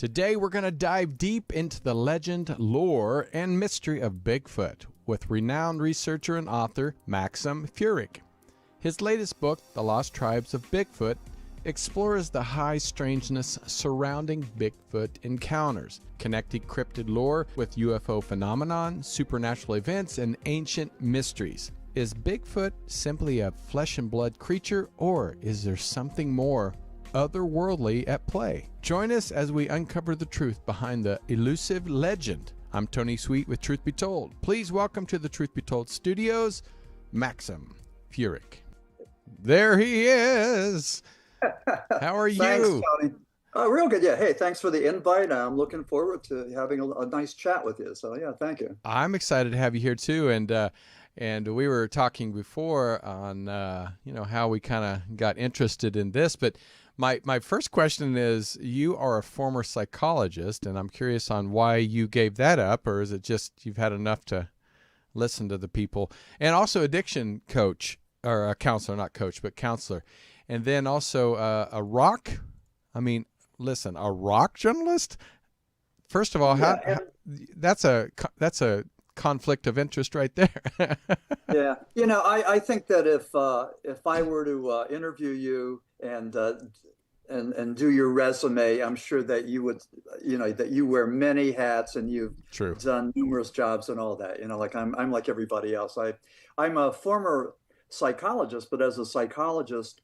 Today we're going to dive deep into the legend, lore, and mystery of Bigfoot with renowned researcher and author Maxim Furek. His latest book, The Lost Tribes of Bigfoot, explores the high strangeness surrounding Bigfoot encounters, connecting cryptid lore with UFO phenomenon, supernatural events, and ancient mysteries. Is Bigfoot simply a flesh and blood creature, or is there something more otherworldly at play? Join us as we uncover the truth behind the elusive legend. I'm Tony Sweet with Truth Be Told. Please welcome to the Truth Be Told studios, Maxim Furek. There he is. How are you? Thanks, Tony. Real good. Yeah. Hey, thanks for the invite. I'm looking forward to having a nice chat with you. So yeah, thank you. I'm excited to have you here too. And we were talking before on how we kind of got interested in this. But my first question is, you are a former psychologist, and I'm curious on why you gave that up, or is it just you've had enough to listen to the people? And also addiction coach, or a counselor, not coach, but counselor. And then also a rock journalist. First of all, that's a conflict of interest right there. Yeah, I think that if I were to interview you and do your resume, I'm sure that you would, that you wear many hats and you've done numerous jobs and all that. Like I'm like everybody else. I'm a former psychologist, but as a psychologist,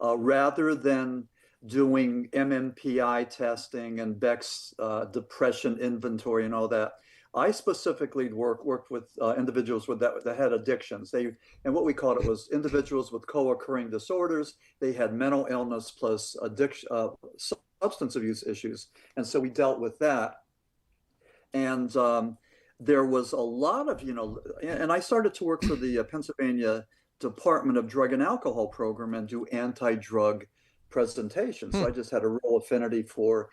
rather than doing MMPI testing and Beck's depression inventory and all that, I specifically worked with individuals that had addictions. And what we called it was individuals with co-occurring disorders. They had mental illness plus addiction, substance abuse issues, and so we dealt with that. And there was a lot of and I started to work for the Pennsylvania Department of Drug and Alcohol program and do anti-drug presentations. So I just had a real affinity for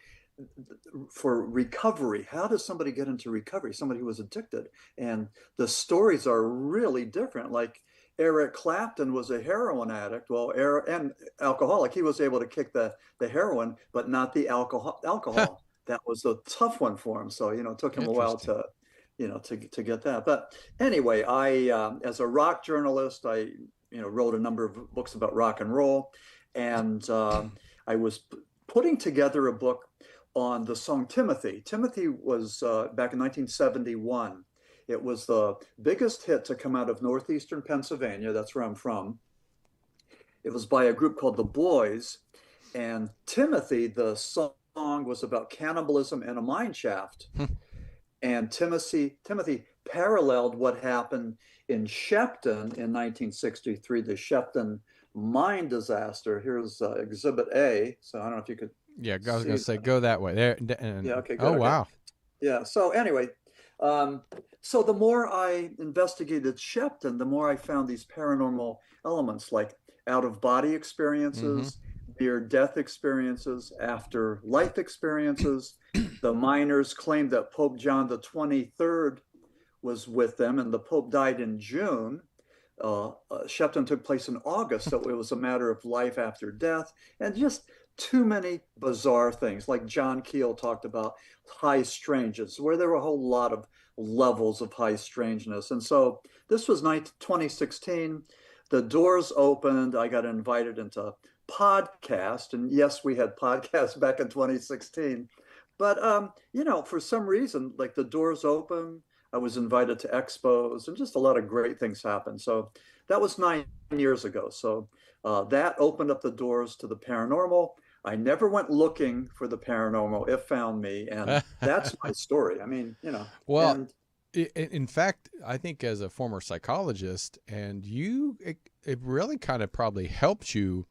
recovery. How does somebody get into recovery? Somebody who was addicted. And the stories are really different. Like Eric Clapton was a heroin addict, and alcoholic. He was able to kick the heroin, but not the alcohol. That was a tough one for him. So, it took him a while to get that. But anyway, I, as a rock journalist, I, wrote a number of books about rock and roll. And I was putting together a book on the song Timothy. Timothy was back in 1971. It was the biggest hit to come out of northeastern Pennsylvania. That's where I'm from. It was by a group called The Boys. And Timothy, the song was about cannibalism in a mine shaft. And Timothy paralleled what happened in Sheppton in 1963, the Sheppton mine disaster. Here's Exhibit A. So I don't know if you could. Yeah, I was going to say, go that way. There. Yeah, okay, good. Oh, okay. wow. Yeah, so anyway, so the more I investigated Sheppton, the more I found these paranormal elements like out-of-body experiences, near-death experiences, after-life experiences. The miners claimed that Pope John the 23rd was with them, and the Pope died in June. Sheppton took place in August, so it was a matter of life after death, and just too many bizarre things. Like John Keel talked about high strangeness, where there were a whole lot of levels of high strangeness. And so this was 2016. The doors opened. I got invited into podcast, and yes, we had podcasts back in 2016. But for some reason, like the doors open. I was invited to expos, and just a lot of great things happened. So that was 9 years ago. So that opened up the doors to the paranormal. I never went looking for the paranormal. It found me. And that's my story. I mean, Well, in fact, I think as a former psychologist, and it really kind of probably helped you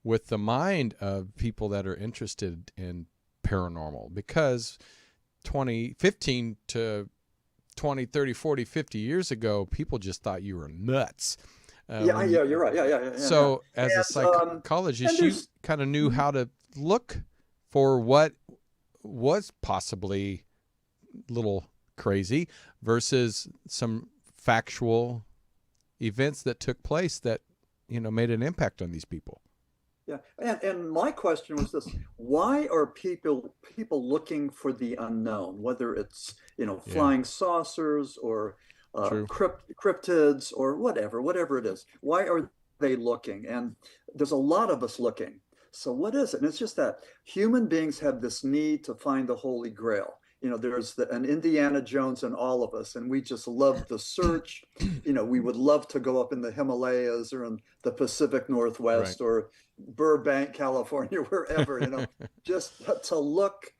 with the mind of people that are interested in paranormal, because 15 to 20, 30, 40, 50 years ago, people just thought you were nuts. Yeah, you're right. Yeah. So as a psychologist, you kind of knew how to look for what was possibly a little crazy versus some factual events that took place that, made an impact on these people. Yeah. And my question was this: why are people looking for the unknown, whether it's, Yeah, flying saucers or true. cryptids or whatever it is? Why are they looking? And there's a lot of us looking. So what is it? And it's just that human beings have this need to find the Holy Grail. There's an Indiana Jones in all of us, and we just love the search. We would love to go up in the Himalayas or in the Pacific Right. Northwest or Burbank, California, wherever, just to look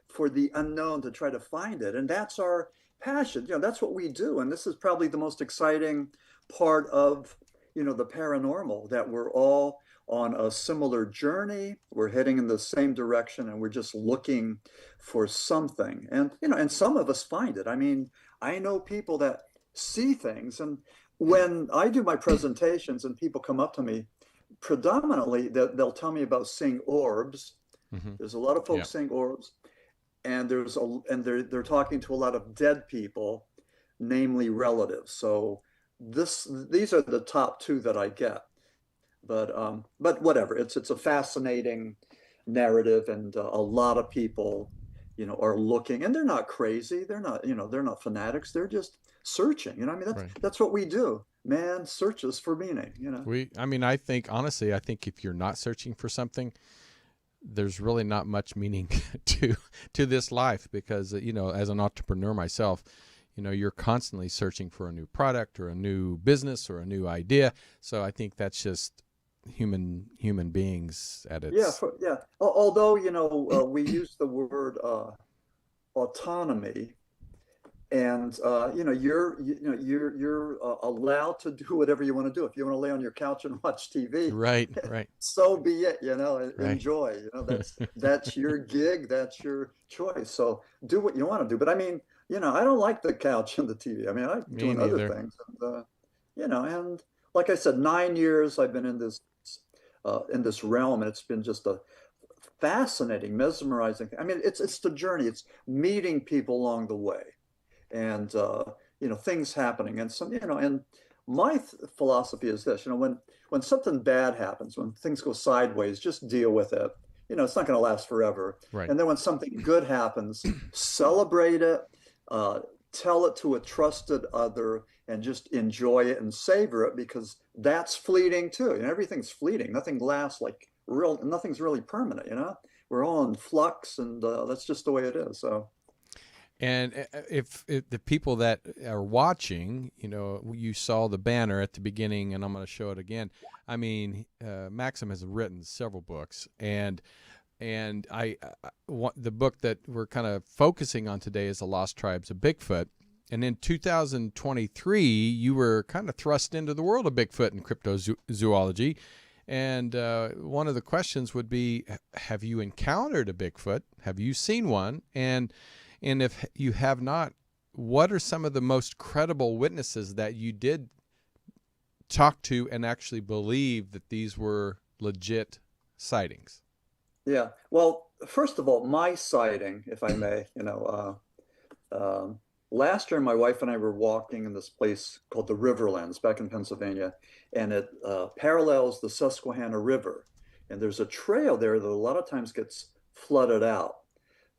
for the unknown, to try to find it. And that's our passion. That's what we do. And this is probably the most exciting part of, the paranormal, that we're all on a similar journey. We're heading in the same direction, and we're just looking for something. And some of us find it. I mean, I know people that see things. And when I do my presentations and people come up to me, predominantly they'll tell me about seeing orbs. Hmm. There's a lot of Yeah. folks seeing orbs, and they're talking to a lot of dead people, namely relatives. So these are the top two that I get. But whatever, it's a fascinating narrative, and a lot of people, are looking, and they're not crazy. They're not fanatics. They're just searching. I mean, that's Right. that's what we do. Man searches for meaning. I mean, I think, honestly, I think if you're not searching for something, there's really not much meaning to this life, because as an entrepreneur myself, you're constantly searching for a new product or a new business or a new idea. So I think that's just human beings at Yeah, its. yeah. Although, we use the word autonomy, and you're allowed to do whatever you want to do. If you want to lay on your couch and watch TV, Right, right, so be it. right. Enjoy. That's your gig. That's your choice. So do what you want to do. But I mean, I don't like the couch and the TV. I mean, I'm Me doing other neither. things, and like I said, 9 years I've been in this realm, and it's been just a fascinating, mesmerizing thing. I mean, it's the journey. It's meeting people along the way, and things happening, and and my philosophy is this: when something bad happens, when things go sideways, just deal with it. It's not going to last forever. Right. And then when something good happens, celebrate it, uh, tell it to a trusted other, and just enjoy it and savor it, because that's fleeting too. Everything's fleeting. Nothing lasts like real. Nothing's really permanent. We're all in flux, and that's just the way it is. So. And if the people that are watching, you saw the banner at the beginning, and I'm going to show it again. I mean, Maxim has written several books, and I want the book that we're kind of focusing on today is The Lost Tribes of Bigfoot. And in 2023, you were kind of thrust into the world of Bigfoot and cryptozoology. And one of the questions would be, have you encountered a Bigfoot? Have you seen one? And if you have not, what are some of the most credible witnesses that you did talk to and actually believe that these were legit sightings? Yeah. Well, first of all, my sighting, if I may, last year my wife and I were walking in this place called the Riverlands back in Pennsylvania, and it parallels the Susquehanna River. And there's a trail there that a lot of times gets flooded out.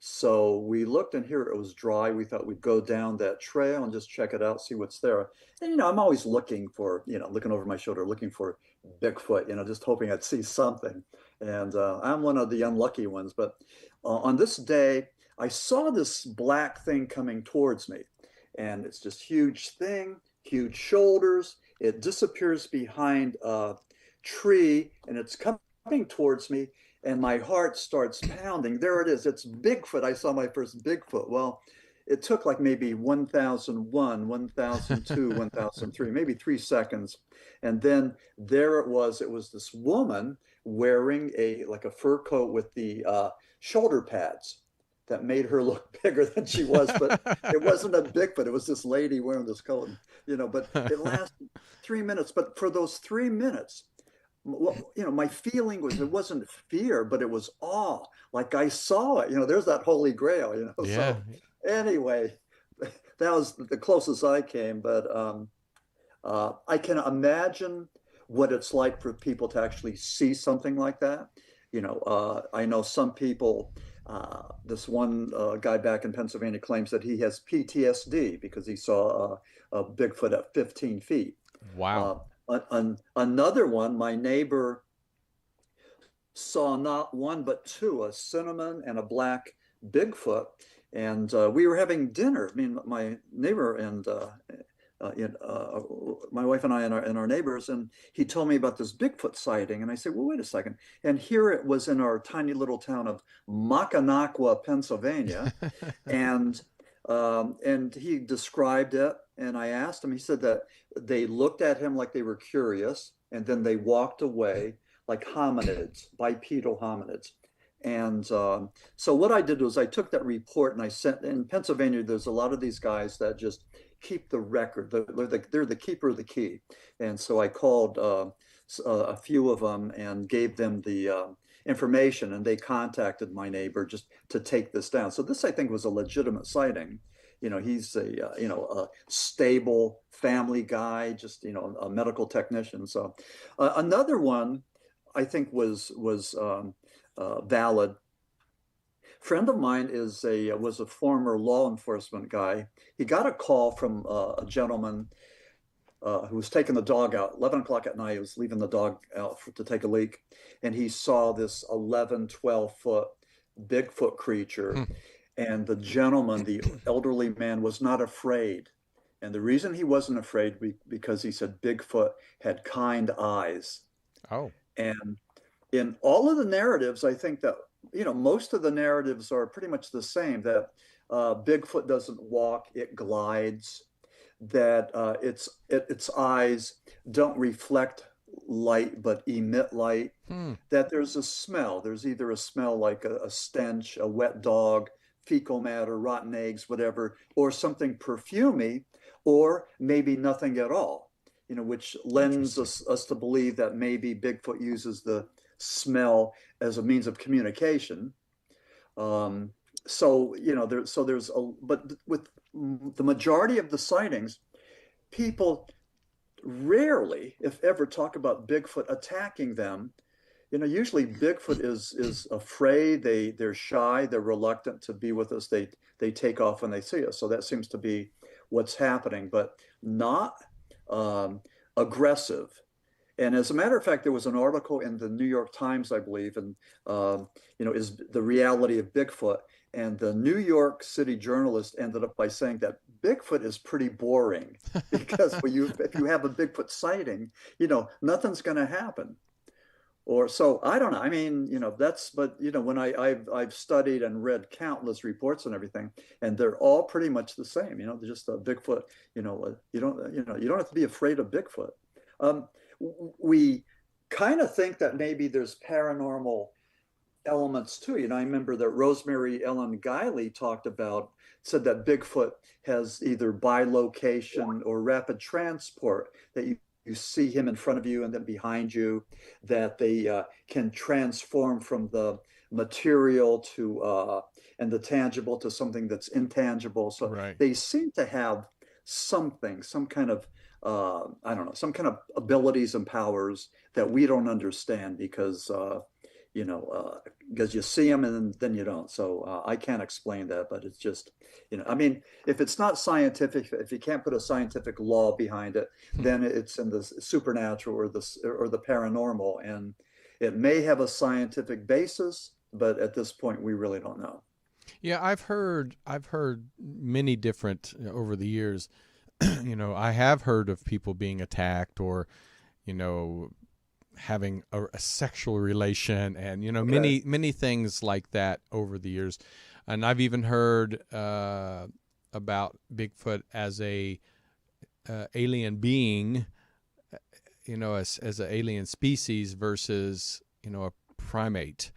So we looked, and here it was dry. We thought we'd go down that trail and just check it out, see what's there. And, I'm always looking for, looking over my shoulder, looking for Bigfoot, just hoping I'd see something. And I'm one of the unlucky ones. But on this day, I saw this black thing coming towards me. And it's this huge thing, huge shoulders. It disappears behind a tree, and it's coming towards me, and my heart starts pounding. There it is. It's Bigfoot. I saw my first Bigfoot. Well, it took like maybe 1001, 1002, 1003, maybe 3 seconds. And then there it was. It was this woman wearing like a fur coat with the shoulder pads that made her look bigger than she was. But it wasn't a Bigfoot. It was this lady wearing this coat, but it lasted 3 minutes. But for those 3 minutes, well, my feeling was, it wasn't fear, but it was awe. Like I saw it, there's that holy grail, Yeah. So anyway, that was the closest I came. But I can imagine what it's like for people to actually see something like that. I know some people, this one guy back in Pennsylvania claims that he has PTSD because he saw a Bigfoot at 15 feet. Wow. Another one, my neighbor saw not one but two, a cinnamon and a black Bigfoot. And we were having dinner. I mean, my neighbor and my wife and I and our neighbors, and he told me about this Bigfoot sighting. And I said, well, wait a second. And here it was in our tiny little town of Mackinac, Pennsylvania. And he described it. And I asked him, he said that they looked at him like they were curious, and then they walked away like hominids, bipedal hominids. And so what I did was I took that report and I sent, in Pennsylvania, there's a lot of these guys that just keep the record. They're the keeper of the key. And so I called a few of them and gave them the information, and they contacted my neighbor just to take this down. So this, I think, was a legitimate sighting. He's a stable family guy, just, a medical technician. So another one I think was valid. Friend of mine was a former law enforcement guy. He got a call from a gentleman who was taking the dog out. 11 o'clock at night, he was leaving the dog out to take a leak, and he saw this 11, 12-foot Bigfoot creature. And the gentleman, the elderly man, was not afraid. And the reason he wasn't afraid because he said Bigfoot had kind eyes. Oh. And in all of the narratives, I think that, most of the narratives are pretty much the same, that Bigfoot doesn't walk, it glides, that its eyes don't reflect light but emit light, that there's a smell. There's either a smell like a stench, a wet dog, fecal matter, rotten eggs, whatever, or something perfumey, or maybe nothing at all, which lends us to believe that maybe Bigfoot uses the smell as a means of communication. But with the majority of the sightings, people rarely, if ever, talk about Bigfoot attacking them. Usually Bigfoot is afraid, they're shy, they're reluctant to be with us. They take off when they see us. So that seems to be what's happening, but not aggressive. And as a matter of fact, there was an article in the New York Times, I believe, and is the reality of Bigfoot. And the New York City journalist ended up by saying that Bigfoot is pretty boring because if you have a Bigfoot sighting, nothing's going to happen. Or so I don't know. I mean, when I've studied and read countless reports and everything, and they're all pretty much the same. They're just a Bigfoot. You don't have to be afraid of Bigfoot. We kind of think that maybe there's paranormal elements too. I remember that Rosemary Ellen Guiley said that Bigfoot has either bilocation or rapid transport, that you see him in front of you and then behind you, that they can transform from the material to and the tangible to something that's intangible. So right. They seem to have some kind of some kind of abilities and powers that we don't understand because you see them and then you don't. So I can't explain that, but it's just, if it's not scientific, if you can't put a scientific law behind it, then it's in the supernatural or the paranormal, and it may have a scientific basis, but at this point we really don't know. Yeah, I've heard many different over the years. I have heard of people being attacked or, having a sexual relation and, many things like that over the years. And I've even heard about Bigfoot as a alien being, as an alien species versus, a primate,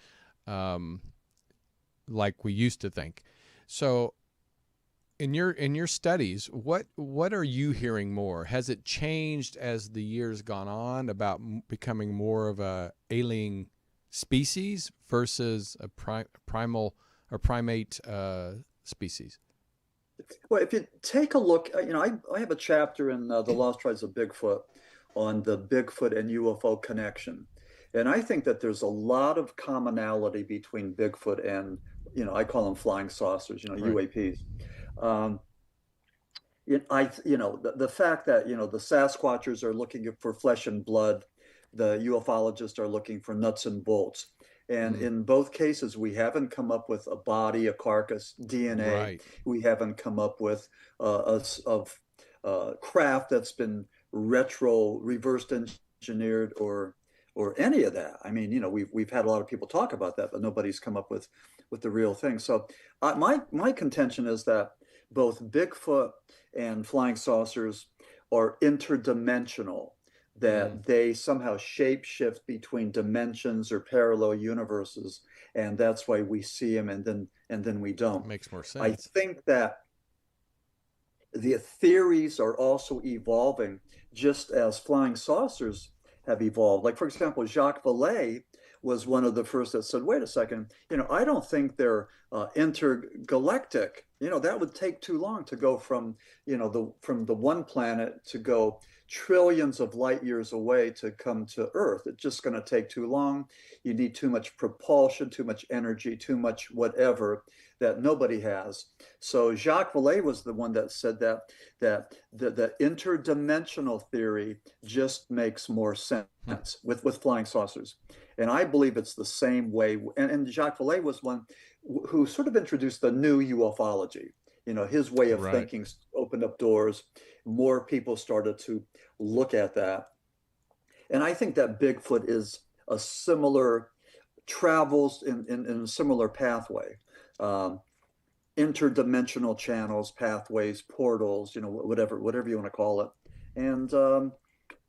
like we used to think. So in your studies, what are you hearing more? Has it changed as the years gone on about becoming more of a alien species versus a primal or primate species? Well, if you take a look, I have a chapter in The Lost Tribes of Bigfoot on the Bigfoot and UFO connection. And I think that there's a lot of commonality between Bigfoot and, I call them flying saucers, Right. UAPs. Um, the fact that, the Sasquatchers are looking for flesh and blood, the ufologists are looking for nuts and bolts. And Mm, in both cases, we haven't come up with a body, a carcass, DNA. right. We haven't come up with of craft that's been reversed engineered or any of that. I mean, we've had a lot of people talk about that, but nobody's come up with the real thing. So my contention is that both Bigfoot and flying saucers are interdimensional, Mm, that they somehow shape shift between dimensions or parallel universes, and that's why we see them and then we don't. makes more I sense. think that the theories are also evolving just as flying saucers have evolved. Like, for example, Jacques Vallée was one of the first that said, wait a second, I don't think they're intergalactic. That would take too long to go from, from the one planet to go trillions of light years away to come to Earth. It's just going to take too long. You need too much propulsion, too much energy, too much whatever that nobody has. So Jacques Vallée was the one that said that the interdimensional theory just makes more sense Hmm, with flying saucers. And I believe it's the same way. And Jacques Vallée was one who sort of introduced the new ufology. His way of right. thinking opened up doors. More people started to look at that. And I think that Bigfoot is a similar, travels in a similar pathway. Um, Interdimensional channels, pathways, portals, whatever you want to call it.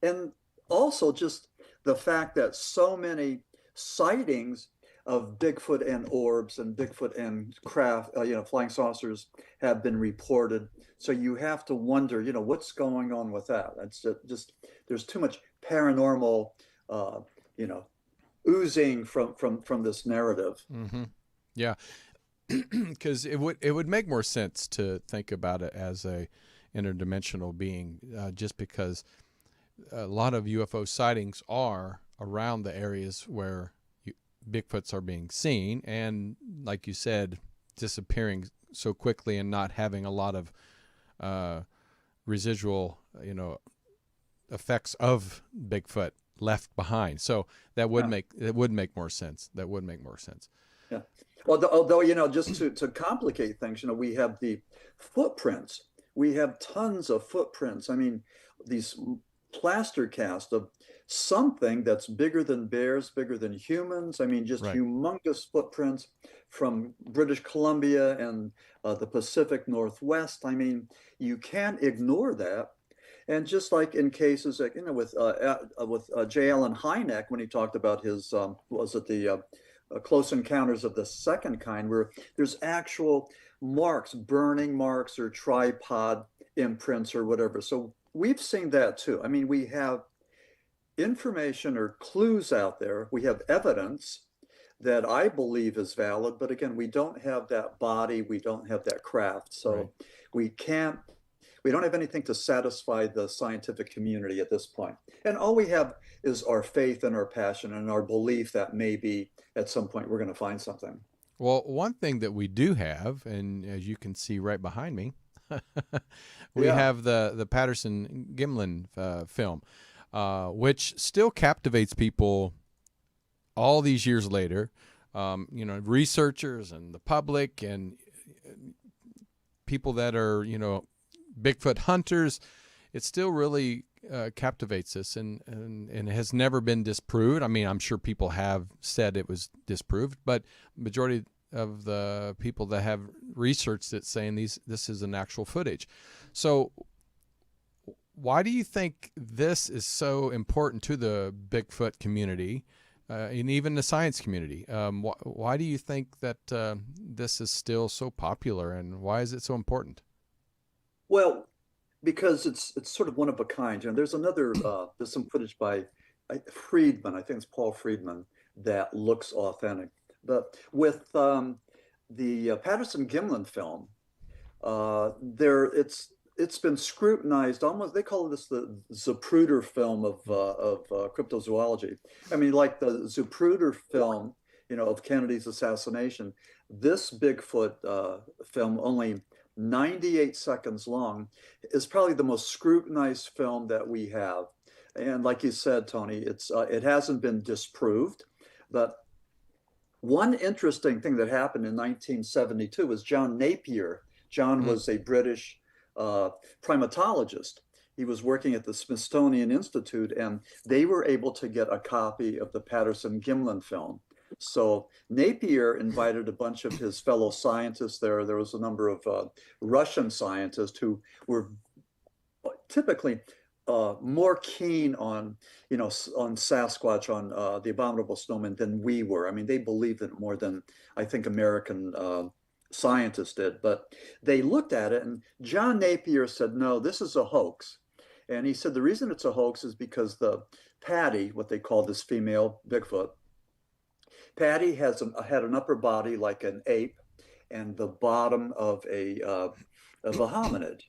And also just the fact that so many sightings of Bigfoot and orbs and Bigfoot and craft, flying saucers have been reported. So you have to wonder, what's going on with that? It's just there's too much paranormal, uh, you know, oozing from this narrative. Hmm. Yeah, because it would make more sense to think about it as a interdimensional being, just because a lot of UFO sightings are around the areas where Bigfoots are being seen, and like you said, disappearing so quickly and not having a lot of uh, residual, effects of Bigfoot left behind. So Yeah. it would make more sense. That would make more sense. Yeah. Although, just to complicate things, we have the footprints. We have tons of footprints. I mean, these plaster cast of something that's bigger than bears, bigger than humans. I mean, just Right. humongous footprints from British Columbia and the Pacific Northwest. I mean, you can't ignore that. And just like in cases like, with J. Allen Hynek, when he talked about his, was it the Close Encounters of the Second Kind, where there's actual marks, burning marks or tripod imprints or whatever. So we've seen that too. I mean, we have information or clues out there. We have evidence that I believe is valid, but again, we don't have that body, we don't have that craft. Right. So we can't we don't have anything to satisfy the scientific community at this point. And all we have is our faith and our passion and our belief that maybe at some point we're going to find something. Well, one thing that we do have, and as you can see right behind me, we Yeah. have the Patterson-Gimlin film, which still captivates people all these years later. Researchers and the public and people that are Bigfoot hunters. It still really captivates us, and has never been disproved. I mean, I'm sure people have said it was disproved, but majority of the people that have researched it saying this is an actual footage. So why do you think this is so important to the Bigfoot community, and even the science community? Why do you think that this is still so popular, and why is it so important? Well, because it's sort of one of a kind. There's some footage by Friedman. I think it's Paul Friedman that looks authentic. But with the Patterson-Gimlin film, there it's it's been scrutinized almost. They call this the Zapruder film of cryptozoology. I mean, like the Zapruder film, of Kennedy's assassination. This Bigfoot film, only 98 seconds long, is probably the most scrutinized film that we have. And like you said, Tony, it hasn't been disproved. But one interesting thing that happened in 1972 was John Napier. John was a British primatologist. He was working at the Smithsonian Institute, and they were able to get a copy of the Patterson-Gimlin film. So Napier invited a bunch of his fellow scientists there. There was a number of Russian scientists who were typically more keen on, on Sasquatch, on the abominable snowman than we were. I mean, they believed in it more than I think American scientists did. But they looked at it, and John Napier said, no, this is a hoax. And he said the reason it's a hoax is because the Patty, what they call this female Bigfoot, Patty had an upper body like an ape, and the bottom of a hominid,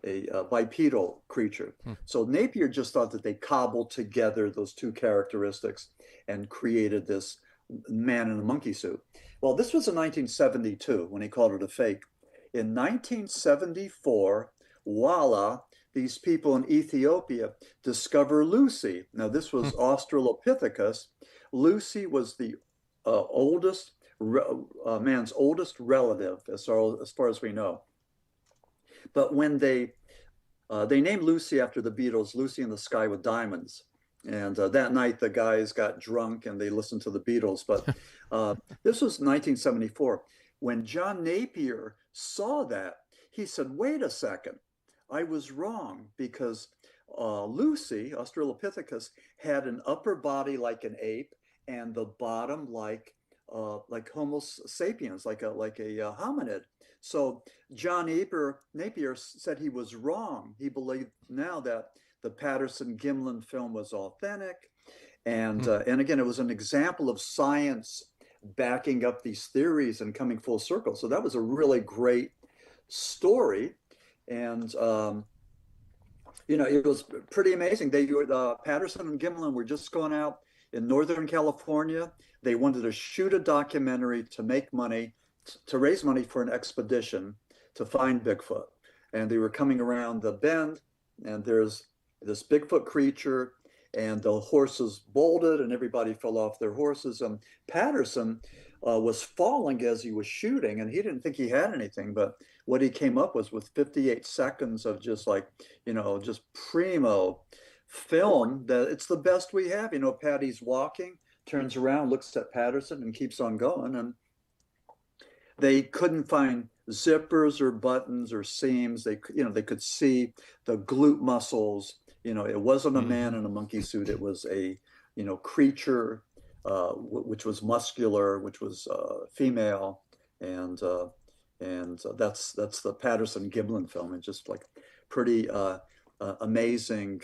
a bipedal creature. So Napier just thought that they cobbled together those two characteristics and created this man in a monkey suit. Well, this was in 1972 when he called it a fake. In 1974, voila, these people in Ethiopia discover Lucy. Now, this was Australopithecus. Lucy was the man's oldest relative, as far as we know. But when they named Lucy after the Beatles, Lucy in the Sky with Diamonds. And that night, the guys got drunk and they listened to the Beatles. But this was 1974. When John Napier saw that, he said, wait a second, I was wrong, because Lucy, Australopithecus, had an upper body like an ape and the bottom like Homo sapiens, like a hominid. So John Napier said he was wrong. He believed now that the Patterson-Gimlin film was authentic. And again, it was an example of science backing up these theories and coming full circle. So that was a really great story. And, it was pretty amazing. Patterson and Gimlin were just going out in Northern California. They wanted to shoot a documentary to make money, to raise money for an expedition to find Bigfoot. And they were coming around the bend, and there's this Bigfoot creature, and the horses bolted, and everybody fell off their horses. And Patterson was falling as he was shooting, and he didn't think he had anything. But what he came up with 58 seconds of just just primo film, that it's the best we have. Patty's walking, turns around, looks at Patterson, and keeps on going. And they couldn't find zippers or buttons or seams. They could see the glute muscles. It wasn't a man in a monkey suit. It was a, creature, which was muscular, which was female, and that's the Patterson-Gimlin film. And just like pretty amazing,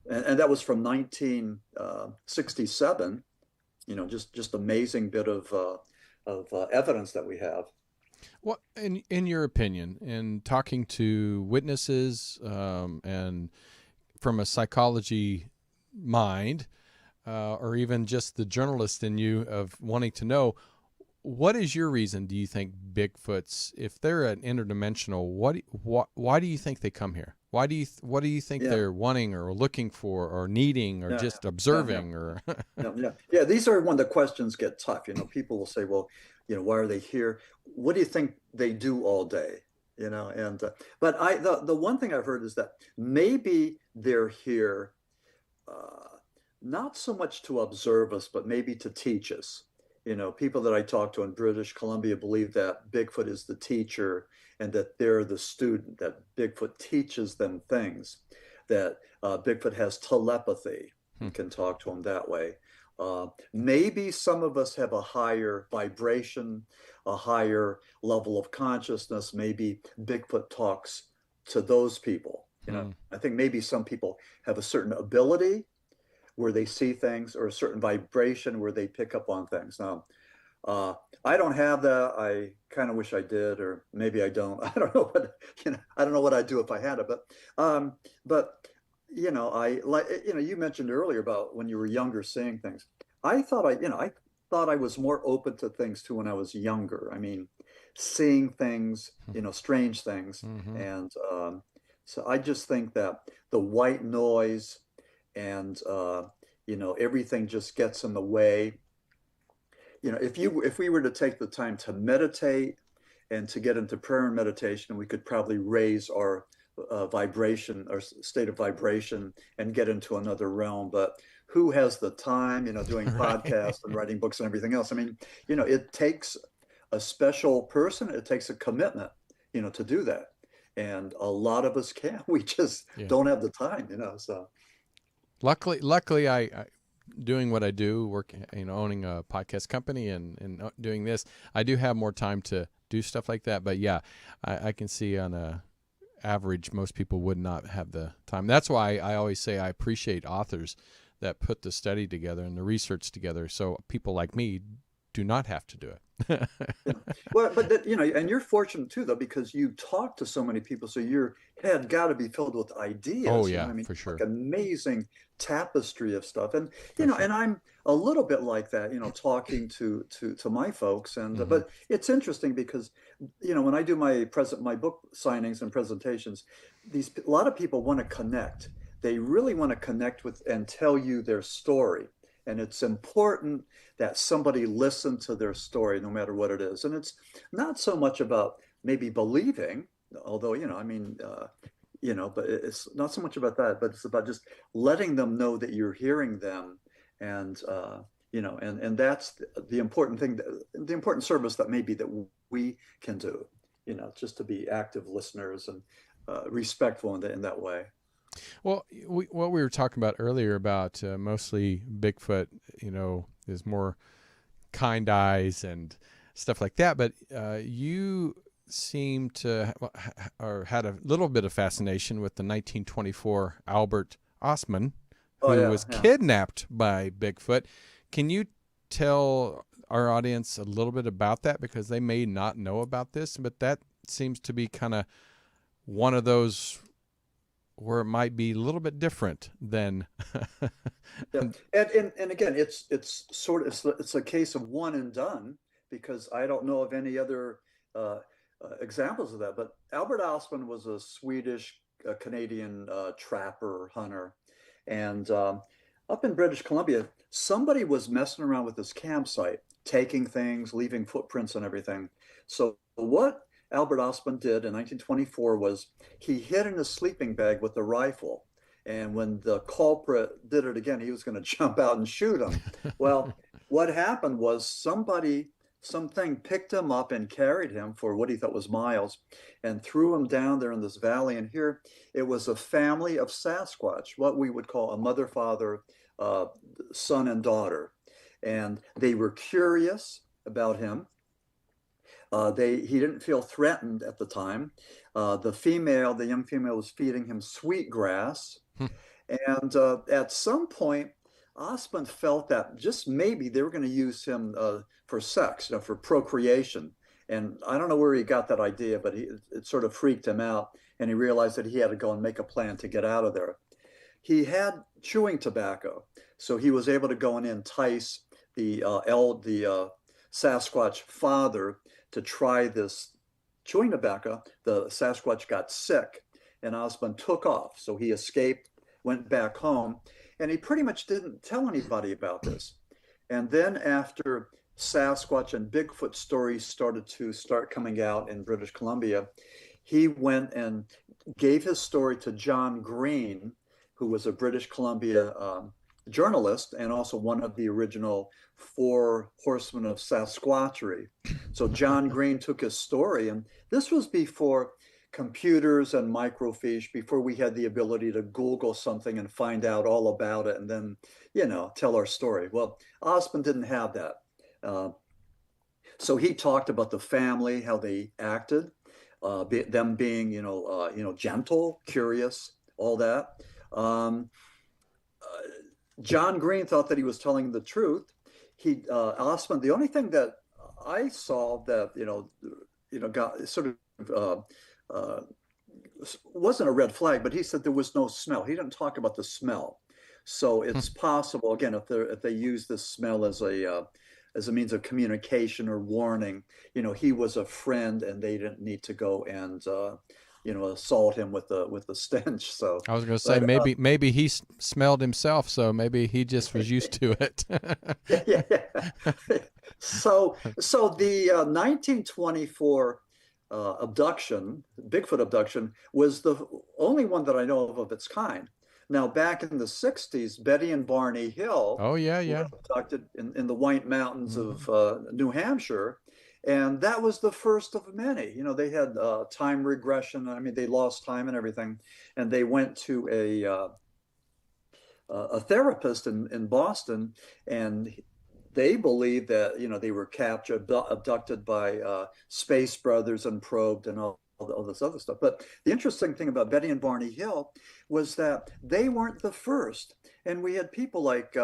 and that was from 1967. Just amazing bit of evidence that we have. What, in your opinion, in talking to witnesses and from a psychology mind, or even just the journalist in you of wanting to know, what is your reason, do you think Bigfoots, if they're an interdimensional, why do you think they come here? What do you think they're wanting or looking for or needing or just observing? Or these are when the questions get tough. People will say, well, why are they here? What do you think they do all day? And but the one thing I've heard is that maybe they're here not so much to observe us, but maybe to teach us. People that I talk to in British Columbia believe that Bigfoot is the teacher and that they're the student, that Bigfoot teaches them things, that Bigfoot has telepathy and can talk to them that way. Maybe some of us have a higher vibration, a higher level of consciousness. Maybe Bigfoot talks to those people. I think maybe some people have a certain ability where they see things, or a certain vibration where they pick up on things. Now, I don't have that. I kind of wish I did, or maybe I don't. I don't know what, I don't know what I'd do if I had it, but I like, you mentioned earlier about when you were younger seeing things. I thought I was more open to things too when I was younger. I mean, seeing things, strange things. Mm-hmm. And so I just think that the white noise and, everything just gets in the way. If we were to take the time to meditate and to get into prayer and meditation, we could probably raise our vibration or state of vibration and get into another realm. But who has the time, doing podcasts and writing books and everything else? I mean, it takes a special person. It takes a commitment, to do that. And a lot of us can't. We just don't have the time, so. Luckily, I doing what I do, working, owning a podcast company and doing this, I do have more time to do stuff like that. But yeah, I can see on a average, most people would not have the time. That's why I always say I appreciate authors that put the study together and the research together, so people like me do not have to do it. Yeah. Well, but and you're fortunate too, though, because you talk to so many people, so your head got to be filled with ideas. Oh yeah, I mean, for sure. like amazing tapestry of stuff, and sure. and I'm a little bit like that, talking to my folks, and Mm-hmm. but it's interesting because when I do my book signings and presentations, a lot of people want to connect. They really want to connect with and tell you their story. And it's important that somebody listen to their story, no matter what it is. And it's not so much about maybe believing, although, but it's not so much about that, but it's about just letting them know that you're hearing them. And, and that's the important thing, the important service that maybe that we can do, just to be active listeners and respectful in that way. Well, what we were talking about earlier about mostly Bigfoot, is more kind eyes and stuff like that. But you seem to or had a little bit of fascination with the 1924 Albert Ostman, who was kidnapped by Bigfoot. Can you tell our audience a little bit about that? Because they may not know about this, but that seems to be kind of one of those where it might be a little bit different than. Yeah. And again, it's a case of one and done, because I don't know of any other examples of that. But Albert Ostman was a Swedish Canadian trapper hunter, and up in British Columbia, somebody was messing around with this campsite, taking things, leaving footprints and everything. So what Albert Ostman did in 1924 was he hid in a sleeping bag with a rifle. And when the culprit did it again, he was going to jump out and shoot him. Well, what happened was something picked him up and carried him for what he thought was miles and threw him down there in this valley. And here it was a family of Sasquatch, what we would call a mother, father, son, and daughter. And they were curious about him. He didn't feel threatened at the time. The young female was feeding him sweet grass. And at some point, Ostman felt that just maybe they were going to use him for sex, for procreation. And I don't know where he got that idea, but it sort of freaked him out. And he realized that he had to go and make a plan to get out of there. He had chewing tobacco, so he was able to go and entice the Sasquatch father to try this chewing tobacco. The Sasquatch got sick and Ostman took off. So he escaped, went back home, and he pretty much didn't tell anybody about this. And then after Sasquatch and Bigfoot stories started coming out in British Columbia, he went and gave his story to John Green, who was a British Columbia journalist and also one of the original 4 horsemen of Sasquatchery. So John Green took his story, and this was before computers and microfiche, before we had the ability to Google something and find out all about it and then, tell our story. Well, Ostman didn't have that. So he talked about the family, how they acted, them being, gentle, curious, all that. John Green thought that he was telling the truth. Ostman, the only thing that I saw that, got sort of wasn't a red flag, but he said there was no smell. He didn't talk about the smell. So it's possible, again, if they use this smell as a means of communication or warning, he was a friend and they didn't need to go and assault him with the stench. So I was going to say, maybe he smelled himself, so maybe he just was used to it. yeah. So the 1924 Bigfoot abduction, was the only one that I know of its kind. Now, back in the 60s, Betty and Barney Hill were abducted in the White Mountains of New Hampshire. And that was the first of many. They had time regression. I mean, they lost time and everything. And they went to a therapist in Boston, and they believed that, they were captured, abducted by Space Brothers and probed and all this other stuff. But the interesting thing about Betty and Barney Hill was that they weren't the first. And we had people like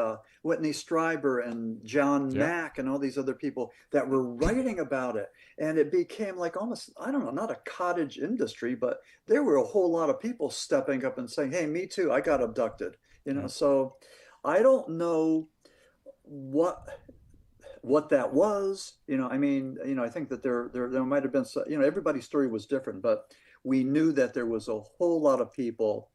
Whitney Strieber and John Mack and all these other people that were writing about it. And it became like almost, I don't know, not a cottage industry, but there were a whole lot of people stepping up and saying, hey, me too, I got abducted. So I don't know what that was. I think that there might have been, everybody's story was different, but we knew that there was a whole lot of people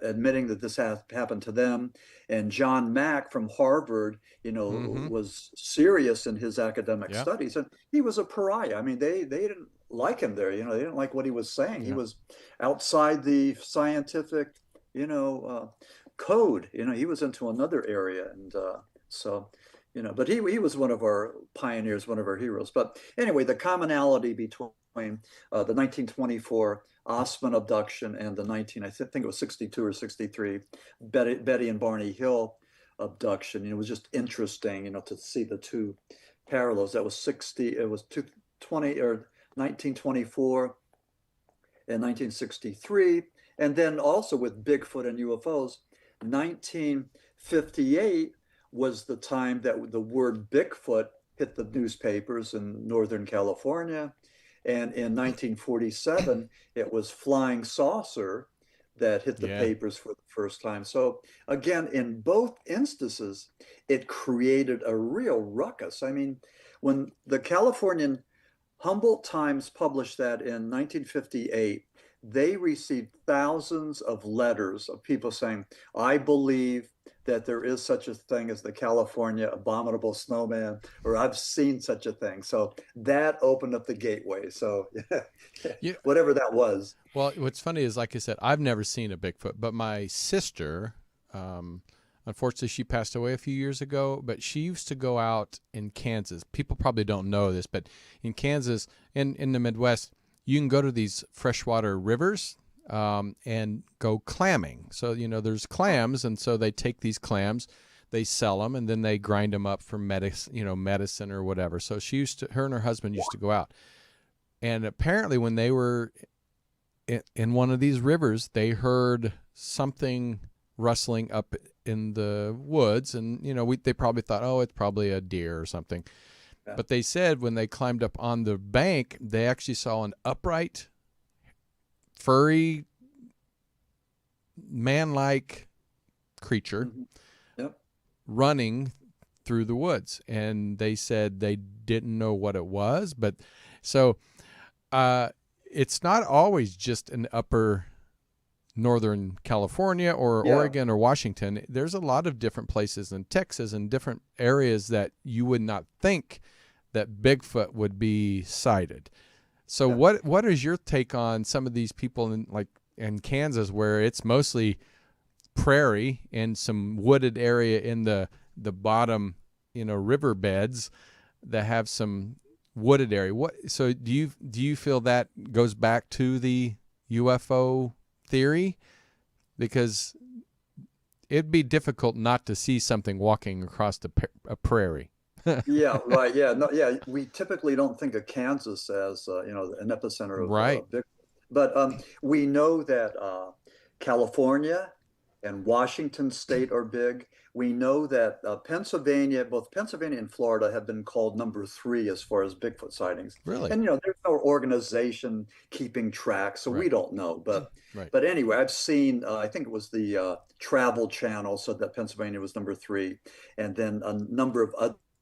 admitting that this happened to them. And John Mack from Harvard, was serious in his academic studies, and he was a pariah. I mean, they didn't like him there. They didn't like what he was saying. He was outside the scientific, code. He was into another area, and but he was one of our pioneers, one of our heroes. But anyway, the commonality between the 1924 Ostman abduction and the I think it was 62 or 63 Betty and Barney Hill abduction, it was just interesting, to see the two parallels. That was 1924 and 1963, and then also with Bigfoot and UFOs, 1958 was the time that the word Bigfoot hit the newspapers in Northern California. And in 1947, it was flying saucer that hit the papers for the first time. So again, in both instances, it created a real ruckus. I mean, when the Californian Humboldt Times published that in 1958, they received thousands of letters of people saying, I believe that there is such a thing as the California abominable snowman, or I've seen such a thing. So that opened up the gateway. So whatever that was. Well, what's funny is, like I said, I've never seen a Bigfoot, but my sister, unfortunately, she passed away a few years ago, but she used to go out in Kansas. People probably don't know this, but in Kansas, in the Midwest, you can go to these freshwater rivers and go clamming. So, there's clams, and so they take these clams, they sell them, and then they grind them up for medicine or whatever. So her and her husband used to go out. And apparently when they were in one of these rivers, they heard something rustling up in the woods, and, they probably thought, oh, it's probably a deer or something. Yeah. But they said when they climbed up on the bank, they actually saw an upright, furry, man-like creature running through the woods. And they said they didn't know what it was. But so it's not always just in upper Northern California or Oregon or Washington. There's a lot of different places in Texas and different areas that you would not think that Bigfoot would be sighted. So what is your take on some of these people in Kansas, where it's mostly prairie and some wooded area in the bottom, riverbeds that have some wooded area? So do you feel that goes back to the UFO theory? Because it'd be difficult not to see something walking across a prairie. Yeah, right. Yeah, no, yeah. We typically don't think of Kansas as an epicenter of Bigfoot, but we know that California and Washington State are big. We know that Pennsylvania, both Pennsylvania and Florida, have been called number three as far as Bigfoot sightings. Really? And there's no organization keeping track, so we Right. don't know. But Right. but anyway, I've seen. I think it was the Travel Channel said that Pennsylvania was number three, and then a number of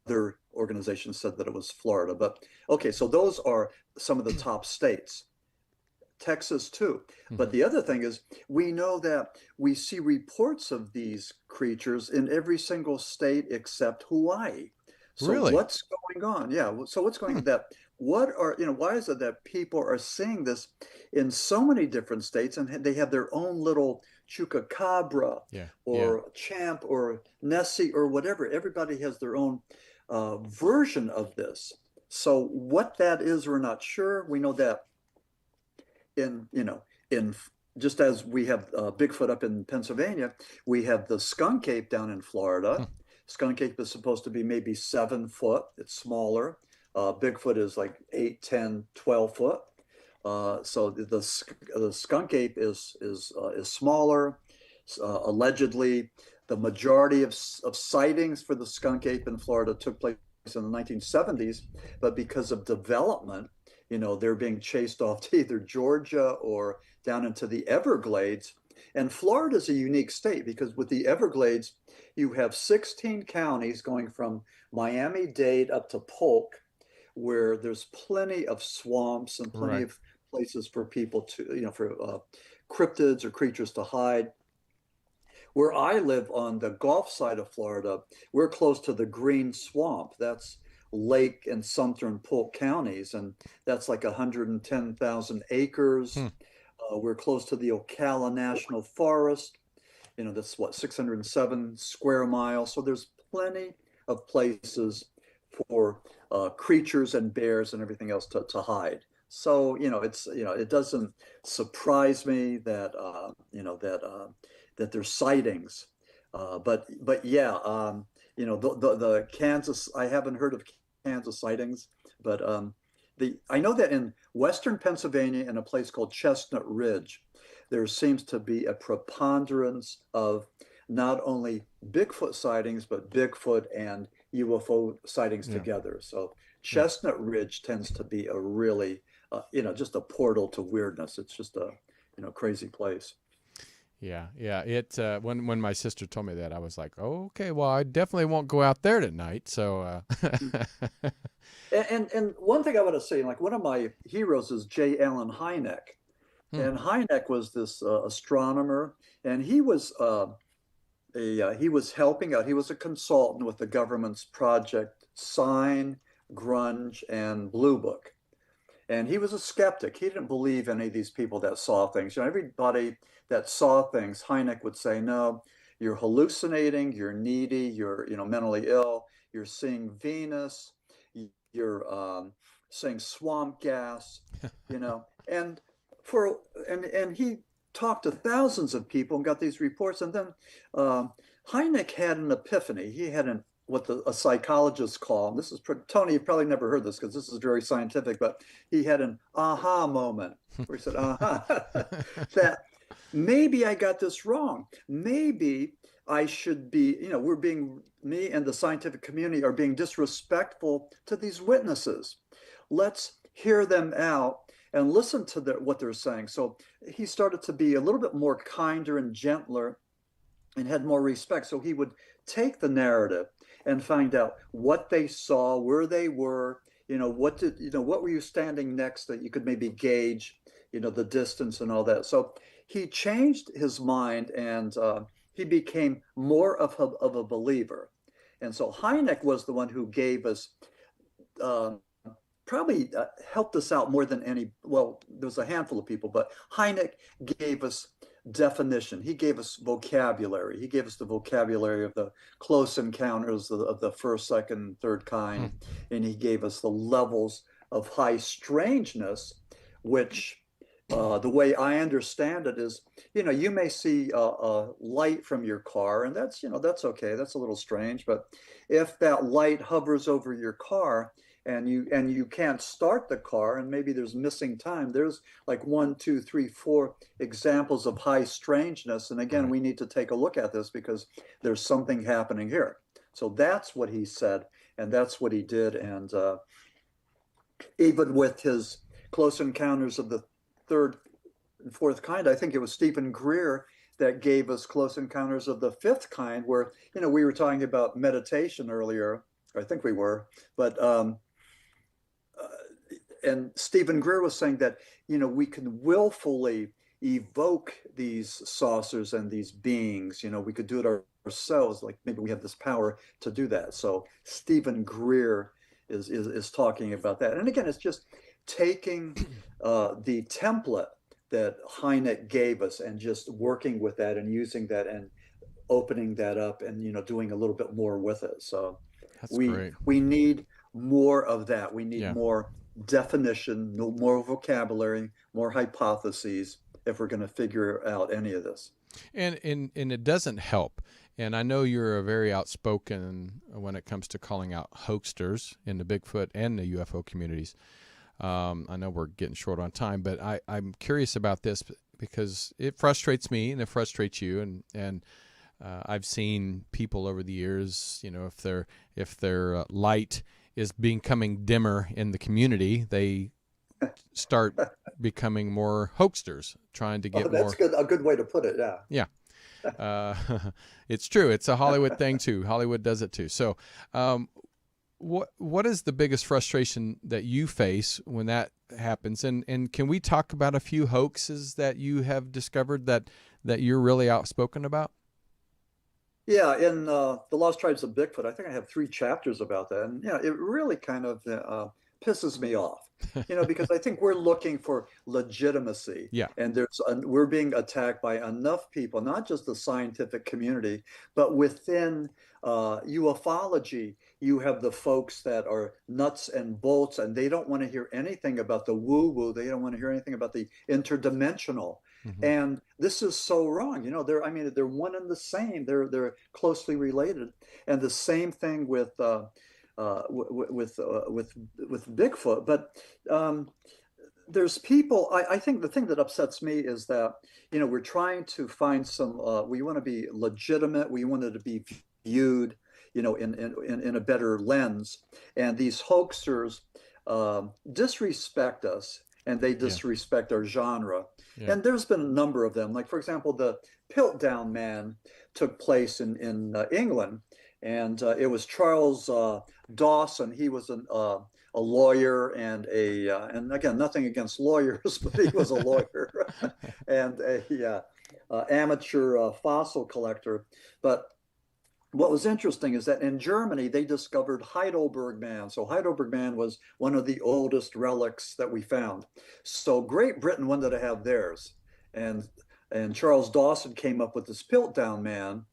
other organizations said that it was Florida. But okay, so those are some of the top states. Texas too. But Hmm. the other thing is, we know that we see reports of these creatures in every single state except Hawaii. So Really? what's going on? Yeah. So what's going Hmm. on that? What are, why is it that people are seeing this in so many different states and they have their own little chupacabra Yeah. Yeah. or champ or Nessie or whatever? Everybody has their own version of this. So what that is, we're not sure. We know that in just as we have Bigfoot up in Pennsylvania, we have the skunk ape down in Florida. Skunk ape is supposed to be maybe 7 foot. It's smaller. Bigfoot is like 8, 10, 12 foot. So the skunk ape is smaller. Allegedly, the majority of sightings for the skunk ape in Florida took place in the 1970s, but because of development, they're being chased off to either Georgia or down into the Everglades. And Florida is a unique state because with the Everglades, you have 16 counties going from Miami-Dade up to Polk, where there's plenty of swamps and plenty Right. of places for people to, for cryptids or creatures to hide. Where I live on the Gulf side of Florida, we're close to the Green Swamp. That's Lake and Sumter and Polk counties, and that's like 110,000 acres. Hmm. We're close to the Ocala National Forest. That's what, 607 square miles. So there's plenty of places for creatures and bears and everything else to hide. So, it doesn't surprise me that, that there's sightings. But yeah, the Kansas, I haven't heard of Kansas sightings, but I know that in Western Pennsylvania, in a place called Chestnut Ridge, there seems to be a preponderance of not only Bigfoot sightings, but Bigfoot and UFO sightings Yeah. together. So Yeah. Chestnut Ridge tends to be a really, just a portal to weirdness. It's just a, crazy place. Yeah. Yeah. It when my sister told me that, I was like, oh, okay, well, I definitely won't go out there tonight. So And one thing I want to say, like one of my heroes is J. Allen Hynek. hmm. And Hynek was this astronomer, and he was helping out. He was a consultant with the government's project Sign, Grunge, and Blue Book. And he was a skeptic. He didn't believe any of these people that saw things. Everybody that saw things, Hynek would say, no, you're hallucinating, you're needy, you're, mentally ill, you're seeing Venus, you're seeing swamp gas, and for and he talked to thousands of people and got these reports. And then Hynek had an epiphany. He had what a psychologist call, and this is Tony, you've probably never heard this because this is very scientific, but he had an aha moment where he said, aha, that maybe I got this wrong. Maybe I should be, me and the scientific community are being disrespectful to these witnesses. Let's hear them out and listen to what they're saying. So he started to be a little bit more kinder and gentler and had more respect. So he would take the narrative and find out what they saw, where they were, what were you standing next that you could maybe gauge, the distance and all that. So he changed his mind and he became more of a believer. And so Hynek was the one who gave us uh, probably helped us out more than any. Well, there was a handful of people, but Hynek gave us definition. He gave us vocabulary. He gave us the vocabulary of the close encounters of the first, second, third Hmm. kind, and he gave us the levels of high strangeness, which the way I understand it is, you may see a light from your car, and that's okay. That's a little strange, but if that light hovers over your car and you can't start the car, and maybe there's missing time. There's like 1, 2, 3, 4 examples of high strangeness. And again, Right. we need to take a look at this because there's something happening here. So that's what he said, and that's what he did. And even with his close encounters of the third and fourth kind, I think it was Stephen Greer that gave us close encounters of the fifth kind, where, we were talking about meditation earlier. I think we were, but and Stephen Greer was saying that, we can willfully evoke these saucers and these beings. We could do it ourselves. Like maybe we have this power to do that. So Stephen Greer is talking about that. And again, it's just taking the template that Hynek gave us and just working with that and using that and opening that up and, doing a little bit more with it. So That's we great. we need more of that. We need Yeah. more definition, more vocabulary, more hypotheses if we're going to figure out any of this. And it doesn't help. And I know you're a very outspoken when it comes to calling out hoaxers in the Bigfoot and the UFO communities. I know we're getting short on time, but I'm curious about this because it frustrates me and it frustrates you. And I've seen people over the years, if their light is becoming dimmer in the community, they start becoming more hoaxsters, trying to get that's more. good. A good way to put it. Yeah. Yeah. It's true. It's a Hollywood thing too. Hollywood does it too. So, what is the biggest frustration that you face when that happens? And can we talk about a few hoaxes that you have discovered that you're really outspoken about? Yeah, in The Lost Tribes of Bigfoot, I think I have 3 chapters about that. And it really kind of pisses me off, because I think we're looking for legitimacy. Yeah. And we're being attacked by enough people, not just the scientific community, but within ufology, you have the folks that are nuts and bolts, and they don't want to hear anything about the woo-woo. They don't want to hear anything about the interdimensional. Mm-hmm. And this is so wrong. They're one and the same. They're closely related. And the same thing with Bigfoot. But there's people. I think the thing that upsets me is that we're trying to find we want to be legitimate. We want it to be viewed in a better lens. And these hoaxers disrespect us, and they disrespect our genre. Yeah. And there's been a number of them. Like, for example, the Piltdown Man took place in England, and it was Charles Dawson. He was a lawyer and and again, nothing against lawyers, but he was a lawyer and a amateur fossil collector. But what was interesting is that in Germany, they discovered Heidelberg Man. So Heidelberg Man was one of the oldest relics that we found. So Great Britain wanted to have theirs. And Charles Dawson came up with this Piltdown Man.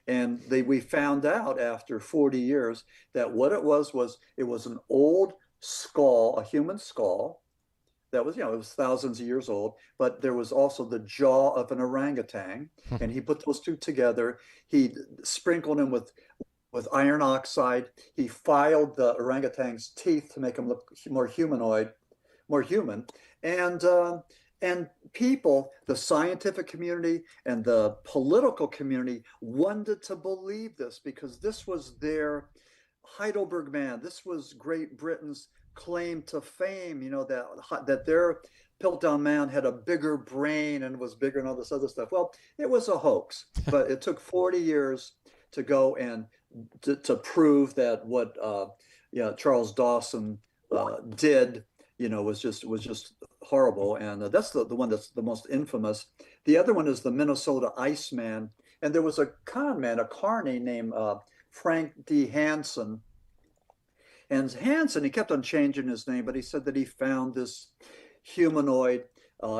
And we found out after 40 years that what it was an old skull, a human skull, that was, it was thousands of years old, but there was also the jaw of an orangutan, and he put those two together. He sprinkled them with iron oxide. He filed the orangutan's teeth to make him look more humanoid, more human. And people, the scientific community and the political community, wanted to believe this because this was their Heidelberg Man. This was Great Britain's claim to fame, that their Piltdown Man had a bigger brain and was bigger and all this other stuff. Well, it was a hoax, but it took 40 years to go and to prove that what Charles Dawson did, was just horrible. And that's the one that's the most infamous. The other one is the Minnesota Iceman. And there was a con man, a carny named Frank D. Hansen. And Hansen, he kept on changing his name, but he said that he found this humanoid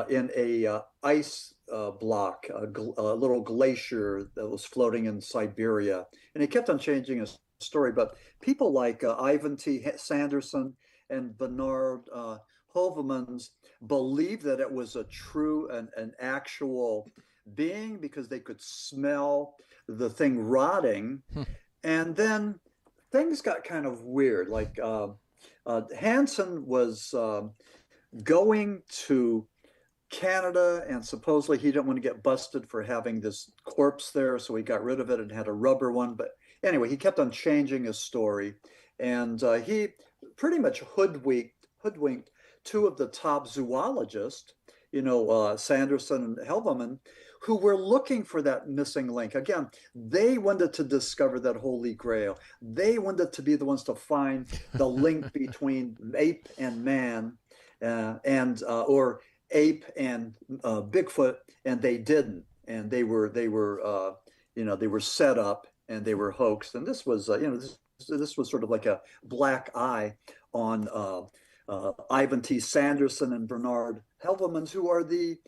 in a ice block, a little glacier that was floating in Siberia. And he kept on changing his story. But people like Ivan T. Sanderson and Bernard Hovemans believed that it was a true and an actual being because they could smell the thing rotting. And then things got kind of weird. Like Hansen was going to Canada, and supposedly he didn't want to get busted for having this corpse there, so he got rid of it and had a rubber one. But anyway, he kept on changing his story, and he pretty much hoodwinked two of the top zoologists, Sanderson and Helveman, who were looking for that missing link. Again, they wanted to discover that holy grail. They wanted to be the ones to find the link between ape and man, or ape and Bigfoot, and they didn't. And they were set up, and they were hoaxed. And this was, this was sort of like a black eye on Ivan T. Sanderson and Bernard Helvemans, who are the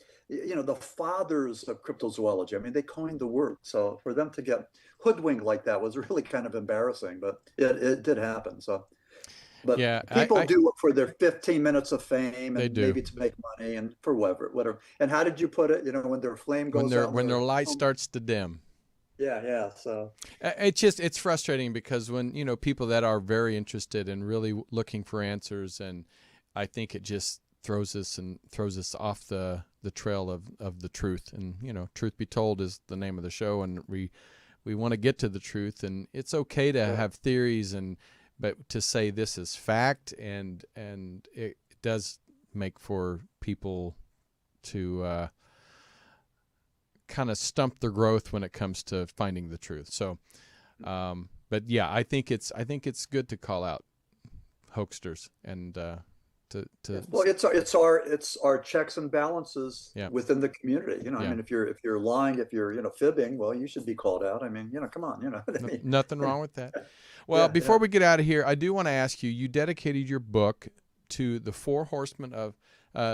fathers of cryptozoology. I mean, they coined the word. So for them to get hoodwinked like that was really kind of embarrassing, but it did happen. So, but yeah, people do it for their 15 minutes of fame, and do. maybe to make money and for whatever. And how did you put it? When their flame goes out, when their light starts to dim. Yeah. So it's frustrating because when, people that are very interested and really looking for answers, and I think it just throws us off the trail of the truth. And, truth be told is the name of the show, and we want to get to the truth, and it's okay to have theories, but to say this is fact, and it does make for people to kind of stump their growth when it comes to finding the truth. So, but yeah, I think it's good to call out hoaxsters and well, it's our checks and balances within the community. I mean, if you're lying, if you're fibbing, well, you should be called out. I mean, come on, what I mean? Nothing wrong with that. Well, before we get out of here, I do want to ask you. You dedicated your book to the four horsemen of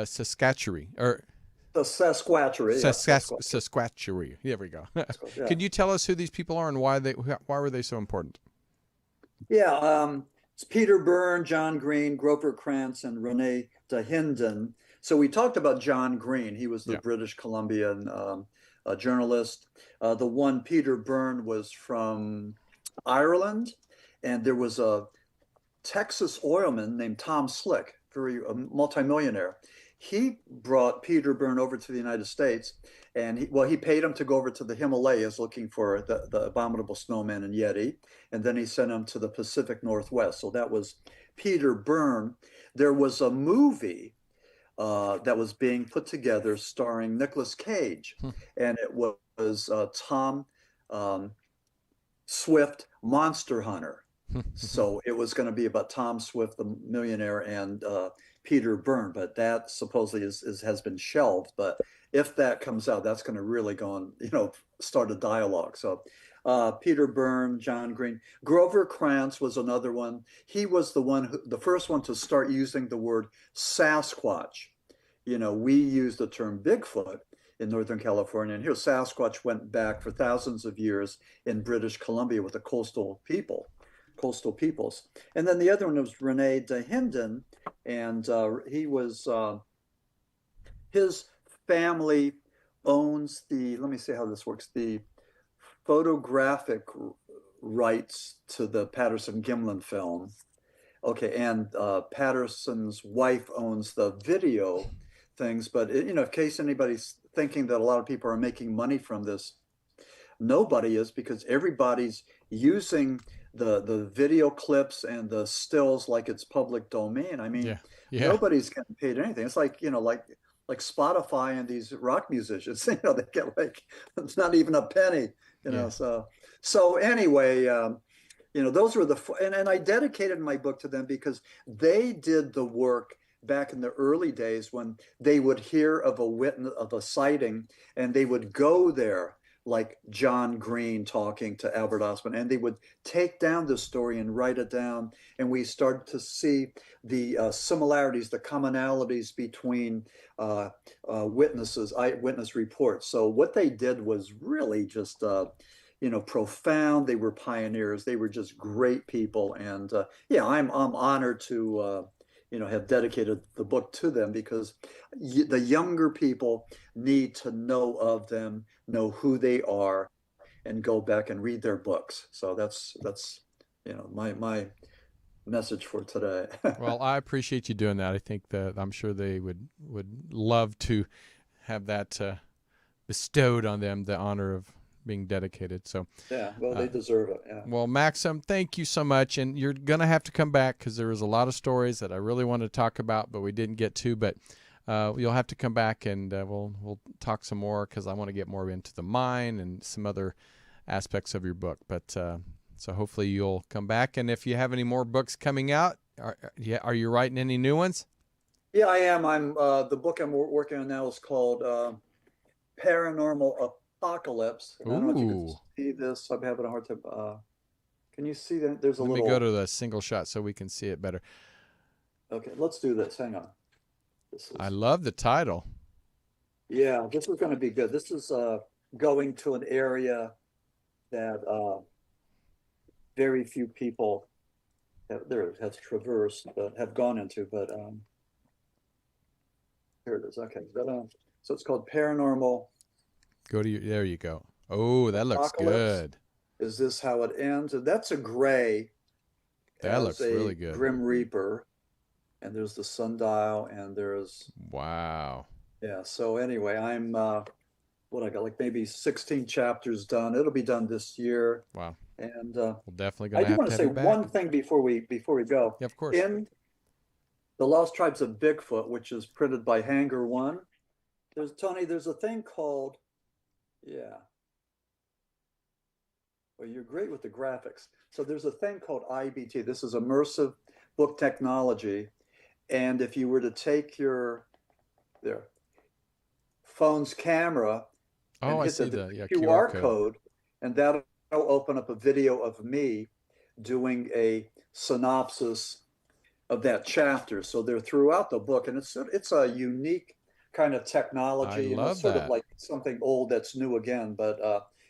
Saskatchewan, or the Sasquatchery. Sasquatchery. There we go. Yeah. Can you tell us who these people are and why were they so important? Yeah, it's Peter Byrne, John Green, Grover Krantz, and Rene Dahinden. So we talked about John Green. He was the British Columbian journalist. The one, Peter Byrne, was from Ireland, and there was a Texas oilman named Tom Slick, a multimillionaire. He brought Peter Byrne over to the United States, and he paid him to go over to the Himalayas looking for the abominable snowman and Yeti, and then he sent him to the Pacific Northwest. So that was Peter Byrne. There was a movie that was being put together starring Nicolas Cage, and it was Tom Swift, Monster Hunter. So it was going to be about Tom Swift, the millionaire, and Peter Byrne, but that supposedly has been shelved. But if that comes out, that's going to really go on, start a dialogue. So Peter Byrne, John Green, Grover Krantz was another one. He was the first one to start using the word Sasquatch. We use the term Bigfoot in Northern California, and here Sasquatch went back for thousands of years in British Columbia with the coastal peoples. And then the other one was Rene Dahinden, and he was his family owns let me see how this works, the photographic rights to the Patterson-Gimlin film. Okay, and Patterson's wife owns the video things, but in case anybody's thinking that a lot of people are making money from this, nobody is, because everybody's using the video clips and the stills like it's public domain. I mean, nobody's getting paid anything. It's like, like Spotify and these rock musicians, they get it's not even a penny, So anyway, those were and I dedicated my book to them because they did the work back in the early days when they would hear of a sighting, and they would go there, like John Green talking to Albert Ostman, and they would take down the story and write it down. And we started to see the similarities, the commonalities between eyewitness reports. So what they did was really just, profound. They were pioneers. They were just great people. And I'm honored to, have dedicated the book to them, because the younger people need to know of them, know who they are, and go back and read their books. So that's my message for today. Well, I appreciate you doing that. I think that I'm sure they would love to have that bestowed on them, the honor of being dedicated. So Yeah, well, they deserve it. Yeah. well, Maxim, thank you so much, and you're gonna have to come back because there was a lot of stories that I really wanted to talk about, but we didn't get to. But you'll have to come back, and we'll talk some more because I want to get more into the mine and some other aspects of your book. But so hopefully you'll come back, and if you have any more books coming out, are you writing any new ones? Yeah, I am. I'm the book I'm working on now is called Paranormal Apocalypse. And I don't know if you can see this. I'm having a hard time. Can you see that? There's a little. Let me go to the single shot so we can see it better. Okay, let's do this. Hang on. I love the title. Yeah, this is going to be good. This is going to an area that very few people has traversed, but have gone into. But here it is. Okay, so it's called Paranormal. There you go. Oh, that looks good. Is this how it ends? And that's a gray. That looks really good. Grim Reaper, and there's the sundial, and there's wow. Yeah. So anyway, I'm what I got like maybe 16 chapters done. It'll be done this year. Wow. And we're definitely gonna. I do want to say one thing before we go. Yeah, of course. In The Lost Tribes of Bigfoot, which is printed by Hanger One, there's a thing called, yeah. Well, you're great with the graphics. So there's a thing called IBT. This is immersive book technology. And if you were to take your phone's camera and hit the QR code, and that'll open up a video of me doing a synopsis of that chapter. So they're throughout the book, and it's a unique kind of technology. I love it's sort that. of like something old that's new again, but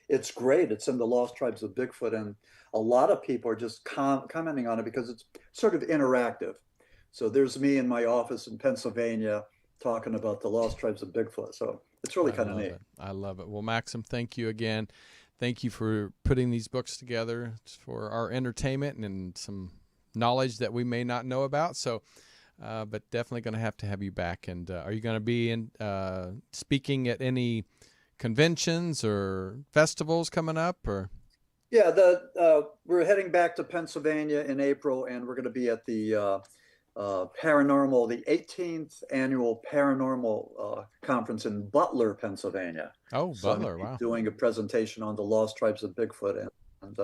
it's great. It's in The Lost Tribes of Bigfoot, and a lot of people are just commenting on it because it's sort of interactive. So there's me in my office in Pennsylvania talking about The Lost Tribes of Bigfoot. So it's really kind of neat. I love it. Well, Maxim, thank you again. Thank you for putting these books together for our entertainment and some knowledge that we may not know about. So, but definitely going to have you back. And are you going to be speaking at any conventions or festivals coming up? Or yeah, we're heading back to Pennsylvania in April, and we're going to be at the Paranormal, the 18th annual Paranormal conference in Butler, Pennsylvania. Oh, so Butler! Wow. Doing a presentation on The Lost Tribes of Bigfoot, and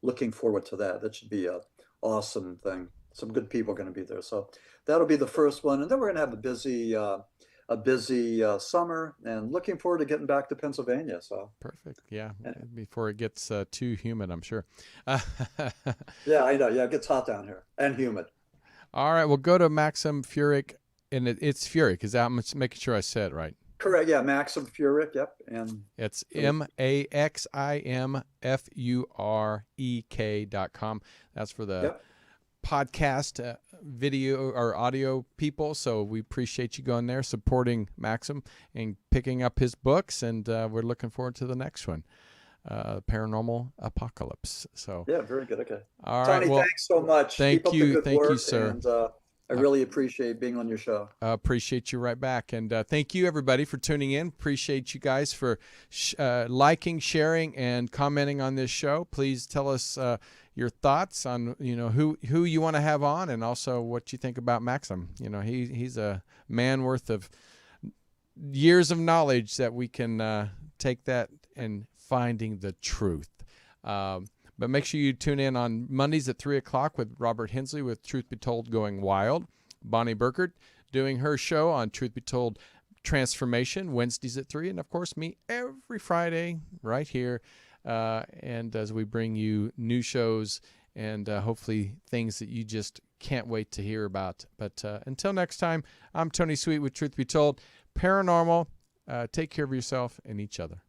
looking forward to that. That should be an awesome thing. Some good people are going to be there, so that'll be the first one, and then we're going to have a busy summer, and looking forward to getting back to Pennsylvania. So perfect. Yeah, before it gets too humid, I'm sure. Yeah, I know. Yeah, it gets hot down here and humid. All right, well, go to Maxim Furek, and it's Furek. Is that, I'm making sure I said it right? Correct. Yeah, Maxim Furek. Yep, and it's MAXIMFUREK.com. That's for the podcast video or audio people. So we appreciate you going there, supporting Maxim and picking up his books, and we're looking forward to the next one. Paranormal Apocalypse. So yeah, very good. Okay. All right. Tony, well, thanks so much. Thank you, sir. And I really appreciate being on your show. Appreciate you right back, and thank you everybody for tuning in. Appreciate you guys for liking, sharing, and commenting on this show. Please tell us your thoughts on who you want to have on, and also what you think about Maxim. He's a man worth of years of knowledge that we can take that and finding the truth. But make sure you tune in on Mondays at 3 o'clock with Robert Hensley with Truth Be Told Going Wild. Bonnie Burkert doing her show on Truth Be Told Transformation Wednesdays at 3. And, of course, me every Friday right here. And as we bring you new shows and hopefully things that you just can't wait to hear about. But until next time, I'm Tony Sweet with Truth Be Told Paranormal. Take care of yourself and each other.